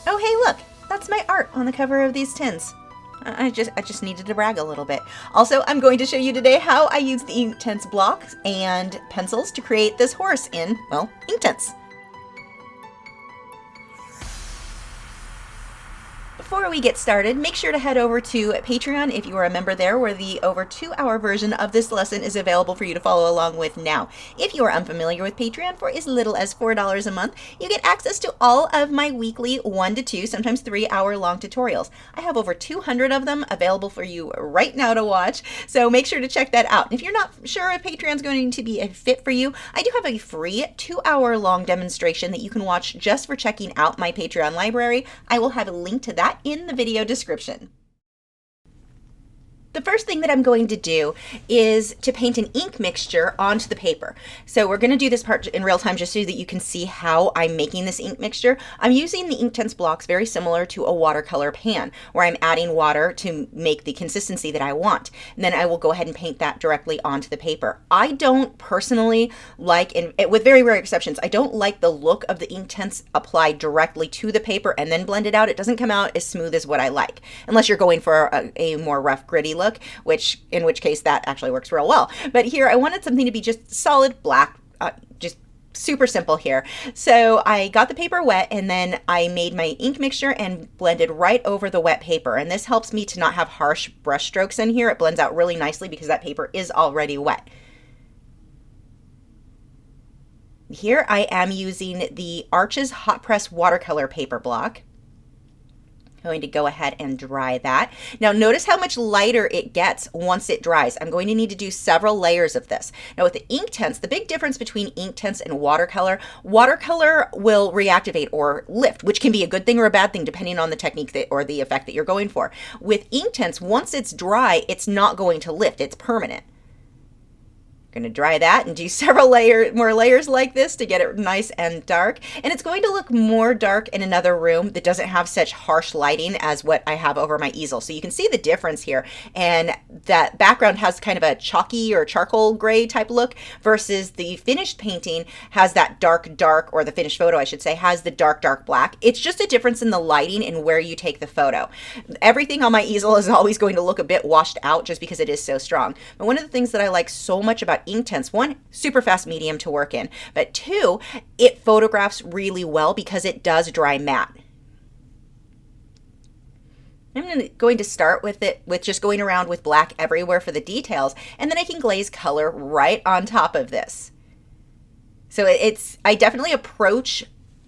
Oh, hey, look, that's my art on the cover of these tins. I just needed to brag a little bit. Also, I'm going to show you today how I use the Inktense blocks and pencils to create this horse in, well, Inktense. Before we get started, make sure to head over to Patreon if you are a member there, where the over 2-hour version of this lesson is available for you to follow along with now. If you are unfamiliar with Patreon, for as little as $4 a month, you get access to all of my weekly 1 to 2, sometimes 3-hour long tutorials. I have over 200 of them available for you right now to watch, so make sure to check that out. And if you're not sure if Patreon's going to be a fit for you, I do have a free 2-hour long demonstration that you can watch just for checking out my Patreon library. I will have a link to that in the video description. The first thing that I'm going to do is to paint an ink mixture onto the paper. So we're going to do this part in real time just so that you can see how I'm making this ink mixture. I'm using the Inktense blocks very similar to a watercolor pan, where I'm adding water to make the consistency that I want. And then I will go ahead and paint that directly onto the paper. I don't personally like, and with very rare exceptions, I don't like the look of the Inktense applied directly to the paper and then blended out. It doesn't come out as smooth as what I like, unless you're going for a more rough, gritty look. In which case that actually works real well. But here I wanted something to be just solid black, just super simple here. So I got the paper wet, and then I made my ink mixture and blended right over the wet paper. And this helps me to not have harsh brush strokes in here. It blends out really nicely because that paper is already wet. Here I am using the Arches Hot Pressed watercolor paper block. Going to go ahead and dry that. Now notice how much lighter it gets once it dries. I'm going to need to do several layers of this. Now with the Inktense, the big difference between Inktense and watercolor will reactivate or lift, which can be a good thing or a bad thing depending on the technique or the effect that you're going for. With Inktense, once it's dry, it's not going to lift, it's permanent. Going to dry that and do several more layers like this to get it nice and dark. And it's going to look more dark in another room that doesn't have such harsh lighting as what I have over my easel. So you can see the difference here. And that background has kind of a chalky or charcoal gray type look versus the finished painting has that dark, or the finished photo, I should say, has the dark black. It's just a difference in the lighting and where you take the photo. Everything on my easel is always going to look a bit washed out just because it is so strong. But one of the things that I like so much about Inktense, one, super fast medium to work in, but two, it photographs really well because it does dry matte. I'm going to start with just going around with black everywhere for the details, and then I can glaze color right on top of this. So I definitely approach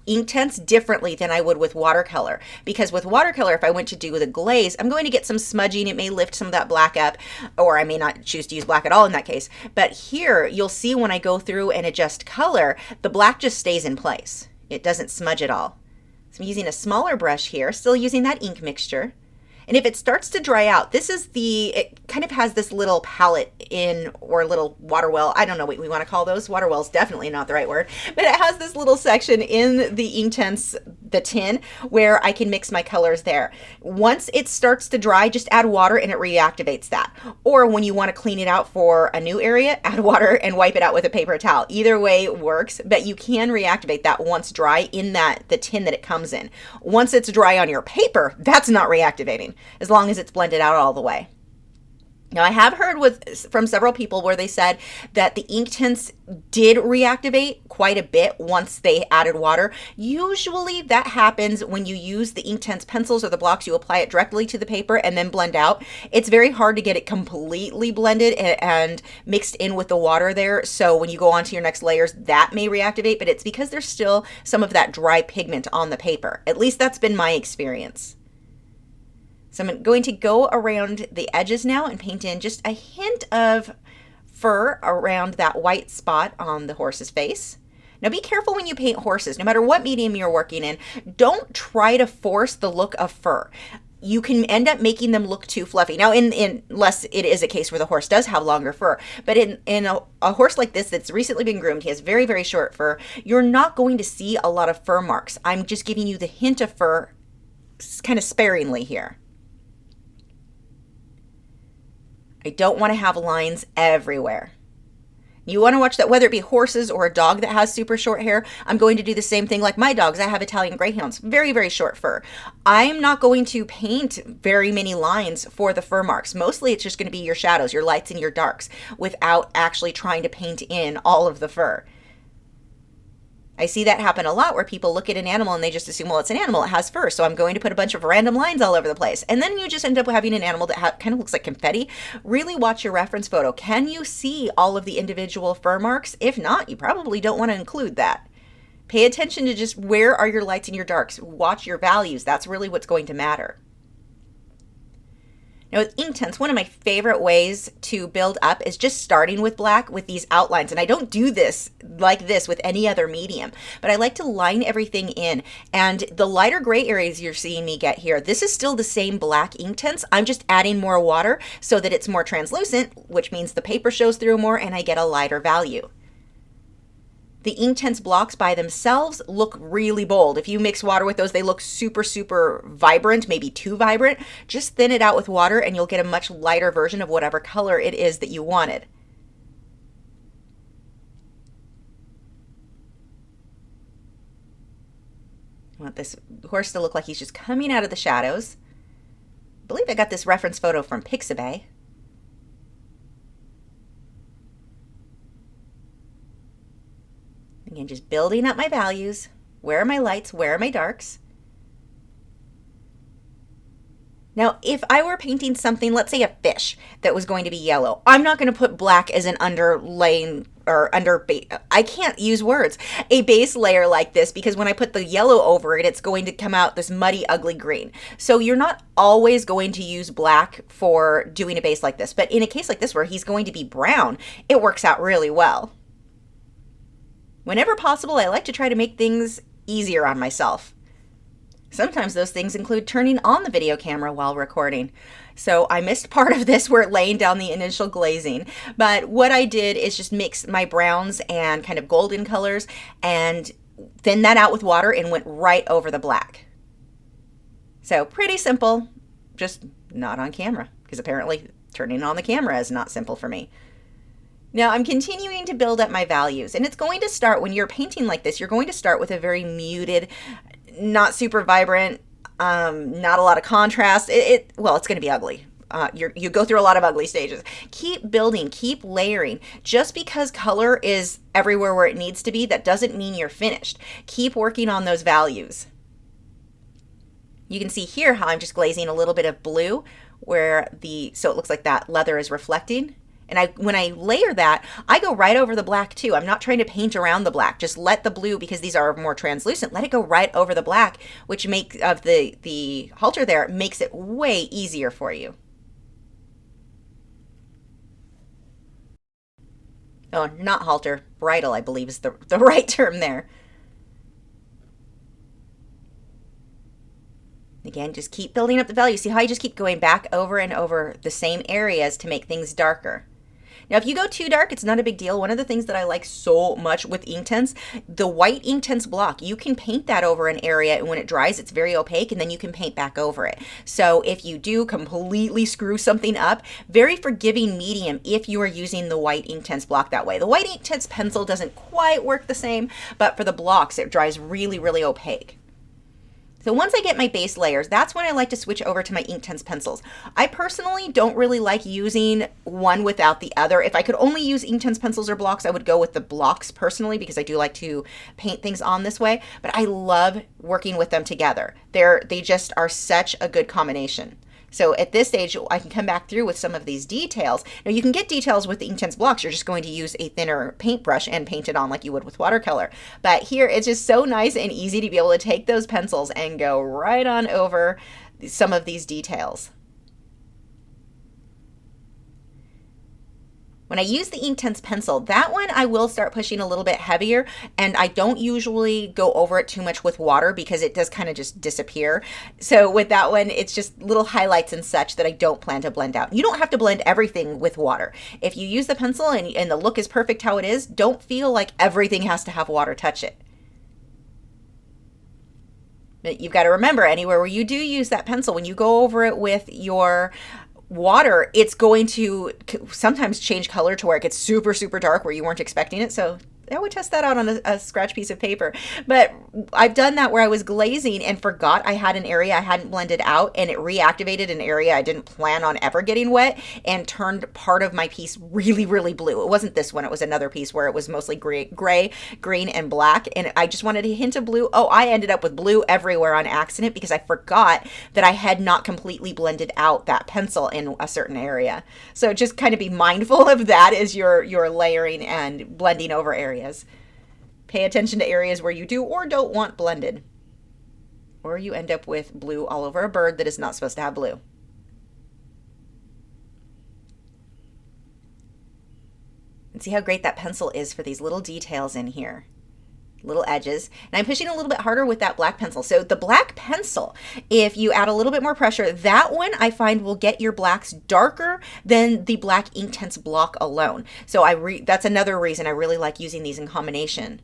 Inktense differently than I would with watercolor, because with watercolor, if I went to do the glaze, I'm going to get some smudging. It may lift some of that black up, or I may not choose to use black at all in that case. But here you'll see when I go through and adjust color, the black just stays in place. It doesn't smudge at all. So I'm using a smaller brush here, still using that ink mixture. And if it starts to dry out, it kind of has this little palette or little water well. I don't know what we want to call those. Water well is definitely not the right word, but it has this little section in the Inktense, the tin, where I can mix my colors there. Once it starts to dry, just add water and it reactivates that. Or when you want to clean it out for a new area, add water and wipe it out with a paper towel. Either way works, but you can reactivate that once dry in the tin that it comes in. Once it's dry on your paper, that's not reactivating, as long as it's blended out all the way. Now, I have heard from several people where they said that the Inktense did reactivate quite a bit once they added water. Usually that happens when you use the Inktense pencils or the blocks. You apply it directly to the paper and then blend out. It's very hard to get it completely blended and mixed in with the water there. So when you go on to your next layers, that may reactivate, but it's because there's still some of that dry pigment on the paper. At least that's been my experience. So I'm going to go around the edges now and paint in just a hint of fur around that white spot on the horse's face. Now be careful when you paint horses, no matter what medium you're working in. Don't try to force the look of fur. You can end up making them look too fluffy. Now, unless it is a case where the horse does have longer fur, but in a horse like this that's recently been groomed, he has very, very short fur, you're not going to see a lot of fur marks. I'm just giving you the hint of fur kind of sparingly here. I don't want to have lines everywhere. You want to watch that, whether it be horses or a dog that has super short hair. I'm going to do the same thing like my dogs. I have Italian Greyhounds, very, very short fur. I'm not going to paint very many lines for the fur marks. Mostly it's just going to be your shadows, your lights and your darks, without actually trying to paint in all of the fur. I see that happen a lot where people look at an animal and they just assume, well, it's an animal, it has fur, so I'm going to put a bunch of random lines all over the place. And then you just end up having an animal that kind of looks like confetti. Really watch your reference photo. Can you see all of the individual fur marks? If not, you probably don't want to include that. Pay attention to just where are your lights and your darks. Watch your values. That's really what's going to matter. Now with Inktense, one of my favorite ways to build up is just starting with black with these outlines. And I don't do this like this with any other medium, but I like to line everything in. And the lighter gray areas you're seeing me get here, this is still the same black Inktense. I'm just adding more water so that it's more translucent, which means the paper shows through more and I get a lighter value. The Inktense blocks by themselves look really bold. If you mix water with those, they look super, super vibrant, maybe too vibrant. Just thin it out with water and you'll get a much lighter version of whatever color it is that you wanted. I want this horse to look like he's just coming out of the shadows. I believe I got this reference photo from Pixabay. Again, just building up my values. Where are my lights? Where are my darks? Now, if I were painting something, let's say a fish that was going to be yellow, I'm not going to put black as an underlaying or I can't use words, a base layer like this, because when I put the yellow over it, it's going to come out this muddy, ugly green. So you're not always going to use black for doing a base like this. But in a case like this where he's going to be brown, it works out really well. Whenever possible, I like to try to make things easier on myself. Sometimes those things include turning on the video camera while recording. So I missed part of this where laying down the initial glazing. But what I did is just mix my browns and kind of golden colors and thin that out with water and went right over the black. So pretty simple, just not on camera, because apparently turning on the camera is not simple for me. Now I'm continuing to build up my values, and it's going to start when you're painting like this, you're going to start with a very muted, not super vibrant, not a lot of contrast. Well, it's going to be ugly. You go through a lot of ugly stages. Keep building, keep layering. Just because color is everywhere where it needs to be, that doesn't mean you're finished. Keep working on those values. You can see here how I'm just glazing a little bit of blue where so it looks like that leather is reflecting. And when I layer that, I go right over the black too. I'm not trying to paint around the black. Just let the blue, because these are more translucent, let it go right over the black, which makes of the halter there, makes it way easier for you. Oh, not halter, bridle, I believe is the right term there. Again, just keep building up the value. See how I just keep going back over and over the same areas to make things darker. Now, if you go too dark, it's not a big deal. One of the things that I like so much with Inktense, the white Inktense block, you can paint that over an area, and when it dries, it's very opaque, and then you can paint back over it. So if you do completely screw something up, very forgiving medium if you are using the white Inktense block that way. The white Inktense pencil doesn't quite work the same, but for the blocks, it dries really, really opaque. So once I get my base layers, that's when I like to switch over to my Inktense pencils. I personally don't really like using one without the other. If I could only use Inktense pencils or blocks, I would go with the blocks personally, because I do like to paint things on this way, but I love working with them together. They just are such a good combination. So at this stage, I can come back through with some of these details. Now you can get details with the Inktense blocks. You're just going to use a thinner paintbrush and paint it on like you would with watercolor. But here, it's just so nice and easy to be able to take those pencils and go right on over some of these details. When I use the Inktense pencil, that one I will start pushing a little bit heavier, and I don't usually go over it too much with water because it does kind of just disappear. So with that one, it's just little highlights and such that I don't plan to blend out. You don't have to blend everything with water. If you use the pencil and the look is perfect how it is, don't feel like everything has to have water touch it. But you've got to remember, anywhere where you do use that pencil, when you go over it with your water, it's going to sometimes change color to where it gets super, super dark where you weren't expecting it. So I would test that out on a scratch piece of paper. But I've done that where I was glazing and forgot I had an area I hadn't blended out, and it reactivated an area I didn't plan on ever getting wet and turned part of my piece really, really blue. It wasn't this one. It was another piece where it was mostly gray, green, and black. And I just wanted a hint of blue. Oh, I ended up with blue everywhere on accident because I forgot that I had not completely blended out that pencil in a certain area. So just kind of be mindful of that as you're layering and blending over areas. Pay attention to areas where you do or don't want blended, or you end up with blue all over a bird that is not supposed to have blue. And see how great that pencil is for these little details in here, little edges. And I'm pushing a little bit harder with that black pencil. So the black pencil, if you add a little bit more pressure, that one I find will get your blacks darker than the black Inktense block alone. So that's another reason I really like using these in combination.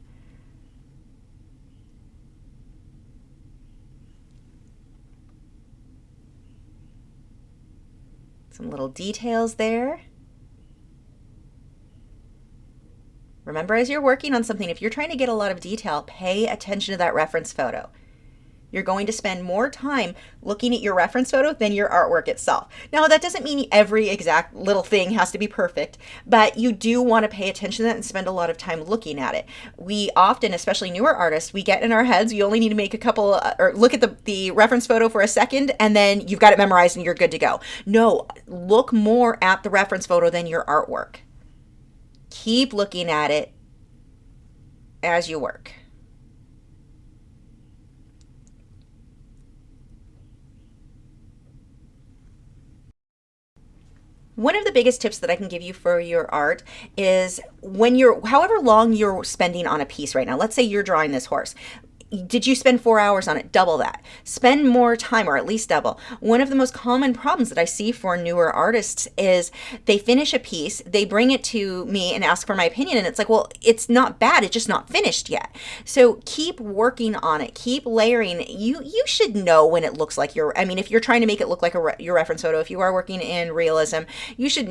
Some little details there. Remember, as you're working on something, if you're trying to get a lot of detail, pay attention to that reference photo. You're going to spend more time looking at your reference photo than your artwork itself. Now, that doesn't mean every exact little thing has to be perfect, but you do want to pay attention to that and spend a lot of time looking at it. We often, especially newer artists, we get in our heads, you only need to make a couple, or look at the reference photo for a second, and then you've got it memorized and you're good to go. No, look more at the reference photo than your artwork. Keep looking at it as you work. One of the biggest tips that I can give you for your art is however long you're spending on a piece right now, let's say you're drawing this horse. Did you spend 4 hours on it? Double that. Spend more time, or at least double. One of the most common problems that I see for newer artists is they finish a piece, they bring it to me and ask for my opinion, and it's like, well, it's not bad, it's just not finished yet. So keep working on it, keep layering. You should know when it looks like if you're trying to make it look like your reference photo, if you are working in realism, you should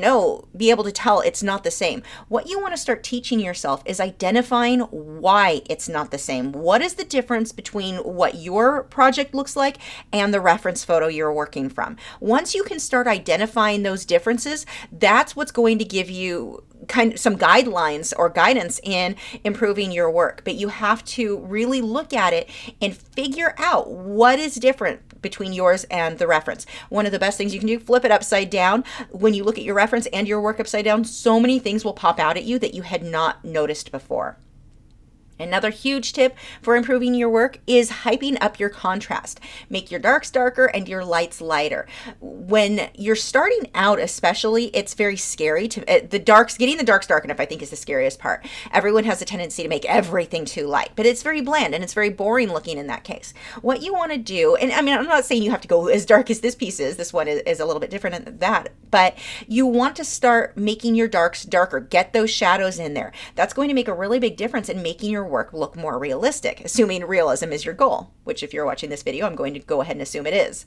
be able to tell it's not the same. What you want to start teaching yourself is identifying why it's not the same. What is the difference between what your project looks like and the reference photo you're working from? Once you can start identifying those differences, that's what's going to give you kind of some guidelines or guidance in improving your work. But you have to really look at it and figure out what is different between yours and the reference. One of the best things you can do, flip it upside down. When you look at your reference and your work upside down, so many things will pop out at you that you had not noticed before. Another huge tip for improving your work is hyping up your contrast. Make your darks darker and your lights lighter. When you're starting out especially, it's very scary to getting the darks dark enough, I think, is the scariest part. Everyone has a tendency to make everything too light, but it's very bland and it's very boring looking in that case. What you want to do, and I'm not saying you have to go as dark as this piece is. This one is a little bit different than that, but you want to start making your darks darker. Get those shadows in there. That's going to make a really big difference in making your work look more realistic, assuming realism is your goal, which if you're watching this video, I'm going to go ahead and assume it is.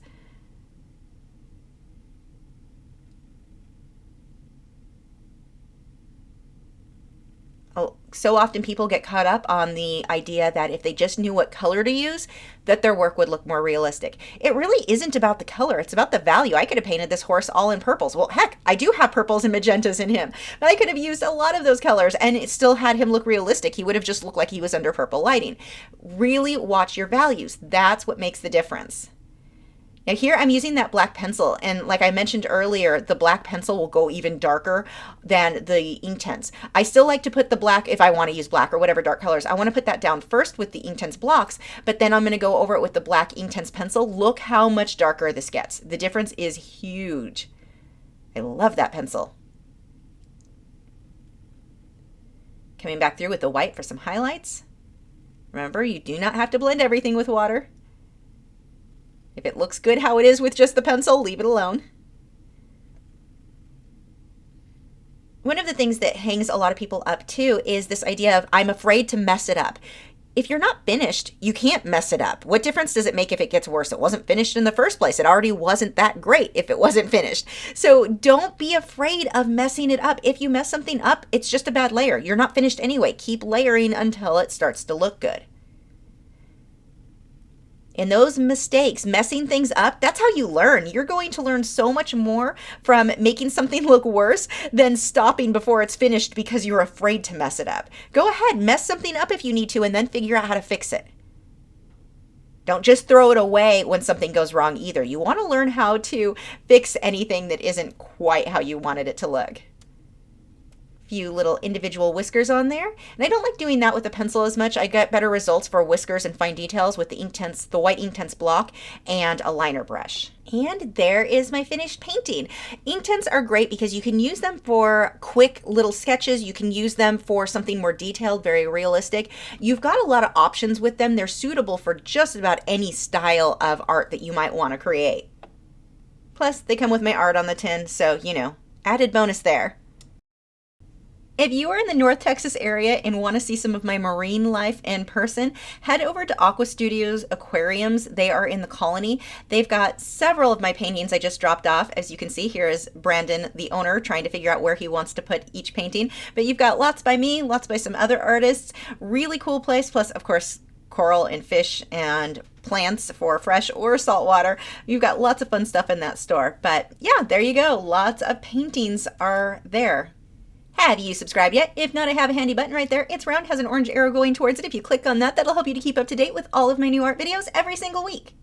Oh, so often people get caught up on the idea that if they just knew what color to use, that their work would look more realistic. It really isn't about the color. It's about the value. I could have painted this horse all in purples. Well, heck, I do have purples and magentas in him, but I could have used a lot of those colors and it still had him look realistic. He would have just looked like he was under purple lighting. Really watch your values. That's what makes the difference. Now here I'm using that black pencil, and like I mentioned earlier, the black pencil will go even darker than the Inktense. I still like to put the black, if I want to use black or whatever dark colors, I want to put that down first with the Inktense blocks, but then I'm going to go over it with the black Inktense pencil. Look how much darker this gets. The difference is huge. I love that pencil. Coming back through with the white for some highlights. Remember, you do not have to blend everything with water. If it looks good how it is with just the pencil, leave it alone. One of the things that hangs a lot of people up too is this idea of, I'm afraid to mess it up. if you're not finished, you can't mess it up. What difference does it make if it gets worse? It wasn't finished in the first place. It already wasn't that great if it wasn't finished. So don't be afraid of messing it up. If you mess something up, it's just a bad layer. You're not finished anyway. Keep layering until it starts to look good. And those mistakes, messing things up, that's how you learn. You're going to learn so much more from making something look worse than stopping before it's finished because you're afraid to mess it up. Go ahead, mess something up if you need to, and then figure out how to fix it. Don't just throw it away when something goes wrong either. You want to learn how to fix anything that isn't quite how you wanted it to look. Few little individual whiskers on there. And I don't like doing that with the pencil as much. I get better results for whiskers and fine details with the Inktense, the white Inktense block and a liner brush. And there is my finished painting. Inktense are great because you can use them for quick little sketches. You can use them for something more detailed, very realistic. You've got a lot of options with them. They're suitable for just about any style of art that you might want to create. Plus, they come with my art on the tin, so, you know, added bonus there. If you are in the North Texas area and want to see some of my marine life in person, head over to Aqua Studios Aquariums. They are in the Colony. They've got several of my paintings I just dropped off. As you can see, here is Brandon, the owner, trying to figure out where he wants to put each painting. But you've got lots by me, lots by some other artists. Really cool place. Plus, of course, coral and fish and plants for fresh or saltwater. You've got lots of fun stuff in that store. But yeah, there you go. Lots of paintings are there. Have you subscribed yet? If not, I have a handy button right there. It's round, has an orange arrow going towards it. If you click on that, that'll help you to keep up to date with all of my new art videos every single week.